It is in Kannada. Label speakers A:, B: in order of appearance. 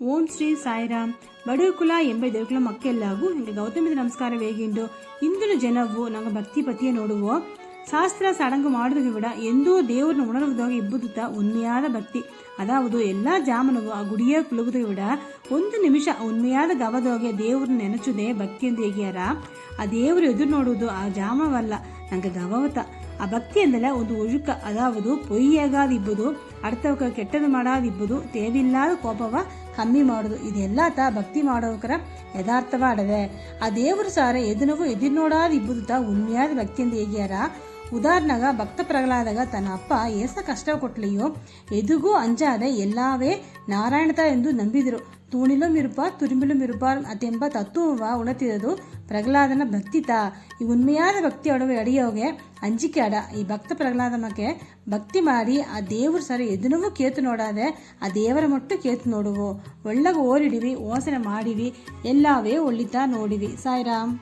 A: ಓಂ ಶ್ರೀ ಸಾಯಿರಾಮ್. ಬಡಕುಲ ಎಂಬ ದೇವಕುಲ ಮಕ್ಕೆಲ್ಲಾಗೂ ಹಿಂಗೆ ಗೌತಮಿದ ನಮಸ್ಕಾರ ವೇಗಿಂಡು ಇಂದಿನ ಜನವು ನಂಗೆ ಭಕ್ತಿ ಪತಿಯ ನೋಡುವೋ ಶಾಸ್ತ್ರ சடங்கு ಮಾಡುವುದು விட ಎಂದೂ ದೇವರನ್ನು ಉಣರುವುದಾಗ ಇಬ್ಬುದುತ್ತ ಉನ್ಮೆಯಾದ ಭಕ್ತಿ. ಅದಾವುದು ಎಲ್ಲ ಜಾಮನವು ಆ ಗುಡಿಯ ಕುಲುಗುದ ವಿಡ ಒಂದು ನಿಮಿಷ ಉನ್ಮೆಯಾದ ಗವದೋಗೆ ದೇವ್ರನ್ನ ನೆನಚುದೇ ಭಕ್ತಿ ಎಂದು ಹೇಗ್ಯಾರ. ಆ ದೇವರು ಎದುರು ನೋಡುವುದು ಆ ಜಾಮವಲ್ಲ, ನಂಗೆ ಗವವತ. ಆ ಭಕ್ತಿ ಎಂದಲೇ ಒಂದು ಒഴുಕ, ಅದಾವುದು ಪೊಯ್ಯಾಗಾದಿಬ್ಬುದು, ಅರ್ಥವಕ್ಕೆ ಕೆಟ್ಟದು ಮಾಡಾದಿಬ್ಬುದು, ತೇವಿಲ್ಲಾದ ಕೋಪವ ಕಮ್ಮಿ ಮಾಡುದು. ಇದೆಲ್ಲ ಭಕ್ತಿ ಮಾಡೋಕರ ಯಥಾರ್ಥವಾಡದೆ. ಆ ದೇವರು ಸಾರ ಎದುನವು ಎದುರು ನೋಡಾದಿಬ್ಬುದು ಉನ್ಮೆಯಾದ ಭಕ್ತಿ ಎಂದು ಹೇಗ್ಯಾರ. ಉದಾಹರಣೆಗ ಭಕ್ತ ಪ್ರಹ್ಲಾದಗ ತನ್ನ ಅಪ್ಪ ಏಸ ಕಷ್ಟ ಕೊಟ್ಲಿಯೋ ಎದುಗೂ ಅಂಜಾದೆ ಎಲ್ಲವೇ ನಾರಾಯಣತ ಎಂದು ನಂಬಿದರು. ತೂಣಿலும் இருப்பார் துரும்பிலும் இருப்பார் ಅದೆಂಬ ತತ್ವವ ಉಣತಿರೋದು ಪ್ರಹ್ಲಾದನ ಭಕ್ತಿತ. ಈ ಉನ್ಮೆಯಾದ ಭಕ್ತಿ ಒಡವೆ ಅಡಿಯೋಗೆ ಅಂಜಿಕೆ ಅಡ. ಈ ಭಕ್ತ ಪ್ರಹ್ಲಾದ ಮಕ್ಕೆ ಭಕ್ತಿ ಮಾಡಿ ಆ ದೇವ್ರ ಸರಿ ಎದುನವೂ ಕೇತು ನೋಡಾದೆ ಆ ದೇವರ ಮಟ್ಟು ಕೇತು ನೋಡುವು. ಒಳ್ಳಗ ಓರಿಡಿವಿ, ಓಸನೆ ಮಾಡಿವಿ, ಎಲ್ಲವೇ ಒಳ್ಳಿತಾ ನೋಡಿವಿ. ಸಾಯಿರಾಮ್.